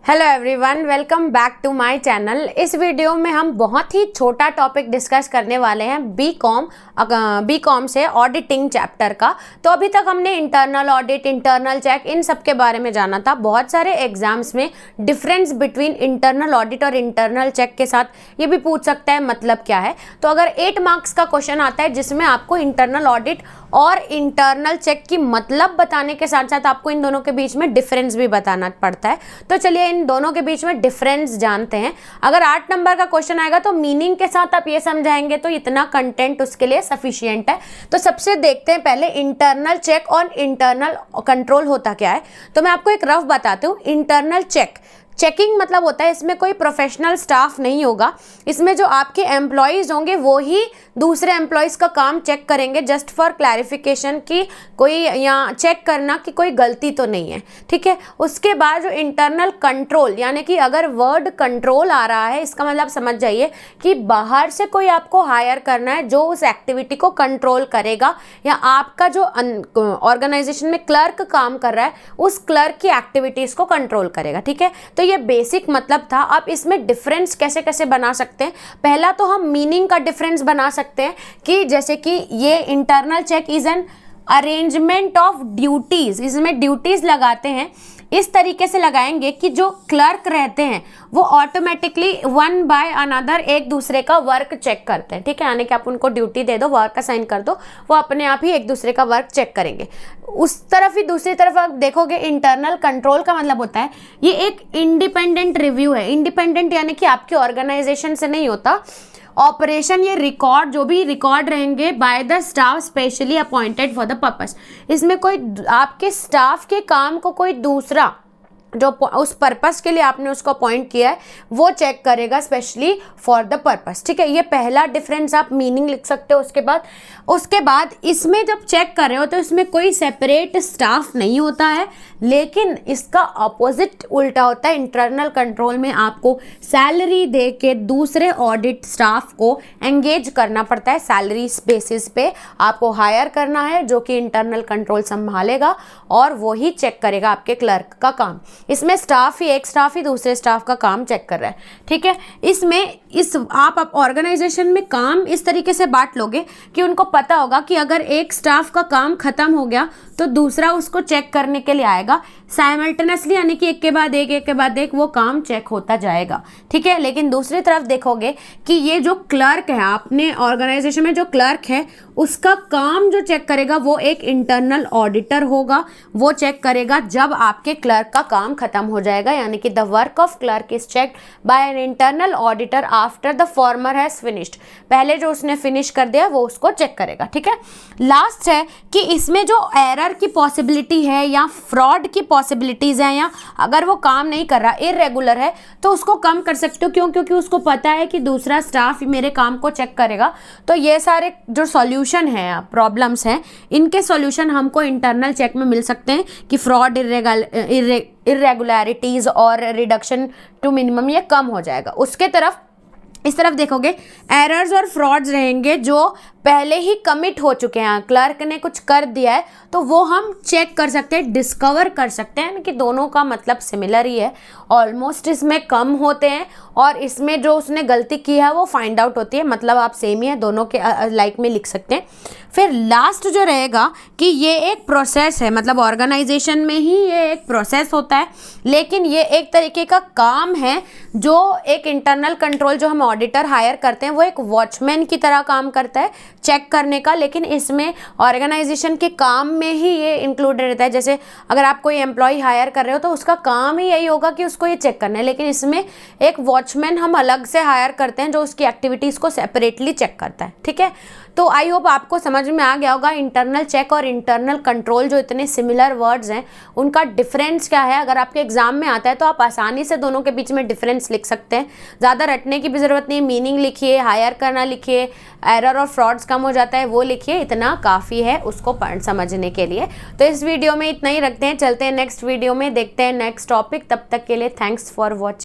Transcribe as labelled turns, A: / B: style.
A: Hello everyone, welcome back to my channel. इस video में हम बहुत ही छोटा टॉपिक डिस्कस करने वाले हैं बीकॉम से ऑडिटिंग चैप्टर का। तो अभी तक हमने इंटरनल ऑडिट, इंटरनल चेक, इन सब के बारे में जाना था। बहुत सारे एग्जाम्स में डिफरेंस बिटवीन इंटरनल ऑडिट और इंटरनल चेक के साथ ये भी पूछ सकता है मतलब क्या है। तो अगर 8 मार्क्स का क्वेश्चन आता है जिसमें आपको इंटरनल ऑडिट और इंटरनल चेक की मतलब बताने के साथ साथ आपको इन दोनों के बीच में डिफरेंस भी बताना पड़ता है। तो चलिए इन दोनों के बीच में डिफरेंस जानते हैं। अगर 8 नंबर का क्वेश्चन आएगा तो मीनिंग के साथ आप ये समझाएंगे तो इतना कंटेंट उसके लिए सफिशिएंट है। तो सबसे देखते हैं पहले इंटरनल चेक और इंटरनल कंट्रोल होता क्या है। तो मैं आपको एक रफ बताती हूँ। इंटरनल चेकिंग मतलब होता है इसमें कोई प्रोफेशनल स्टाफ नहीं होगा। इसमें जो आपके एम्प्लॉयज़ होंगे वो ही दूसरे एम्प्लॉयज़ का काम चेक करेंगे, जस्ट फॉर क्लैरिफिकेशन कि कोई यहाँ चेक करना कि कोई गलती तो नहीं है, ठीक है। उसके बाद जो इंटरनल कंट्रोल, यानी कि अगर वर्ड कंट्रोल आ रहा है इसका मतलब समझ जाइए कि बाहर से कोई आपको हायर करना है जो उस एक्टिविटी को कंट्रोल करेगा, या आपका जो ऑर्गेनाइजेशन में क्लर्क काम कर रहा है उस क्लर्क की एक्टिविटीज़ को कंट्रोल करेगा, ठीक है। तो ये बेसिक मतलब था। आप इसमें डिफरेंस कैसे कैसे बना सकते हैं। पहला तो हम मीनिंग का डिफरेंस बना सकते हैं कि जैसे कि ये internal check is an arrangement of duties, इसमें ड्यूटीज लगाते हैं इस तरीके से लगाएंगे कि जो क्लर्क रहते हैं वो ऑटोमेटिकली वन बाय अनदर एक दूसरे का वर्क चेक करते हैं, ठीक है। यानी कि आप उनको ड्यूटी दे दो, वर्क असाइन कर दो, वो अपने आप ही एक दूसरे का वर्क चेक करेंगे। उस तरफ ही दूसरी तरफ आप देखोगे इंटरनल कंट्रोल का मतलब होता है ये एक इंडिपेंडेंट रिव्यू है। इंडिपेंडेंट यानी कि आपके ऑर्गेनाइजेशन से नहीं होता ऑपरेशन। ये रिकॉर्ड, जो भी रिकॉर्ड रहेंगे by the staff specially appointed for the purpose. इसमें कोई आपके स्टाफ के काम को कोई दूसरा जो उस पर्पस के लिए आपने उसको अपॉइंट किया है वो चेक करेगा स्पेशली फॉर द पर्पस, ठीक है। ये पहला डिफरेंस आप मीनिंग लिख सकते हो। उसके बाद इसमें जब चेक कर रहे हो तो इसमें कोई सेपरेट स्टाफ नहीं होता है, लेकिन इसका अपोजिट उल्टा होता है। इंटरनल कंट्रोल में आपको सैलरी दे के दूसरे ऑडिट स्टाफ को एंगेज करना पड़ता है। सैलरी बेसिस पे आपको हायर करना है जो कि इंटरनल कंट्रोल संभालेगा और वो ही चेक करेगा आपके क्लर्क का काम। इसमें एक स्टाफ ही दूसरे स्टाफ का काम चेक कर रहा है, ठीक है। इसमें आप ऑर्गेनाइजेशन में काम इस तरीके से बांट लोगे कि उनको पता होगा कि अगर एक स्टाफ का काम खत्म हो गया तो दूसरा उसको चेक करने के लिए आएगा साइमल्टेनियसली, यानी कि एक के बाद एक वो काम चेक होता जाएगा, ठीक है। लेकिन दूसरी तरफ देखोगे कि ये जो क्लर्क है, आपने ऑर्गेनाइजेशन में जो क्लर्क है उसका काम जो चेक करेगा वो एक इंटरनल ऑडिटर होगा। वो चेक करेगा जब आपके क्लर्क का काम खत्म हो जाएगा, यानी कि the work of clerk is checked by an internal auditor after the former has finished. पहले जो उसने फिनिश कर दिया वो उसको चेक करेगा, ठीक है। लास्ट है कि इसमें जो एरर की पॉसिबिलिटी है या फ्रॉड की पॉसिबिलिटीज है, या अगर वो काम नहीं कर रहा, इरेगुलर है, तो उसको कम कर सकते हो। क्यों? क्योंकि उसको पता है कि दूसरा स्टाफ मेरे काम को चेक करेगा। तो ये सारे जो सॉल्यूशन है, प्रॉब्लम्स हैं, इनके सॉल्यूशन हमको इंटरनल चेक में मिल सकते हैं कि फ्रॉड, इरेगुलरिटीज और रिडक्शन टू मिनिमम ये कम हो जाएगा। इस तरफ देखोगे एरर्स और फ्रॉड्स रहेंगे जो पहले ही कमिट हो चुके हैं। क्लर्क ने कुछ कर दिया है तो वो हम चेक कर सकते हैं, डिस्कवर कर सकते हैं कि दोनों का मतलब सिमिलर ही है, ऑलमोस्ट इसमें कम होते हैं, और इसमें जो उसने गलती की है वो फाइंड आउट होती है, मतलब आप सेम ही है, दोनों के लाइक में लिख सकते हैं। फिर लास्ट जो रहेगा कि ये एक प्रोसेस है, मतलब ऑर्गेनाइजेशन में ही ये एक प्रोसेस होता है, लेकिन ये एक तरीके का काम है जो एक इंटरनल कंट्रोल जो हम ऑडिटर हायर करते हैं वो एक वॉचमैन की तरह काम करता है चेक करने का। लेकिन इसमें ऑर्गेनाइजेशन के काम में ही ये इंक्लूडेड रहता है। जैसे अगर आप कोई एम्प्लॉय हायर कर रहे हो तो उसका काम ही यही होगा कि उसको ये चेक करना है, लेकिन इसमें एक वॉचमैन हम अलग से हायर करते हैं जो उसकी एक्टिविटीज़ को सेपरेटली चेक करता है, ठीक है। तो आई होप आपको समझ में आ गया होगा इंटरनल चेक और इंटरनल कंट्रोल जो इतने सिमिलर वर्ड्स हैं उनका डिफरेंस क्या है। अगर आपके एग्जाम में आता है तो आप आसानी से दोनों के बीच में डिफरेंस लिख सकते हैं। ज़्यादा रटने की भी ज़रूरत नहीं, मीनिंग लिखिए, हायर करना लिखिए, एरर और फ्रॉड्स कम हो जाता है वो लिखिए, इतना काफ़ी है उसको समझने के लिए। तो इस वीडियो में इतना ही रखते हैं, चलते हैं नेक्स्ट वीडियो में, देखते हैं नेक्स्ट टॉपिक। तब तक के लिए थैंक्स फॉर वॉचिंग।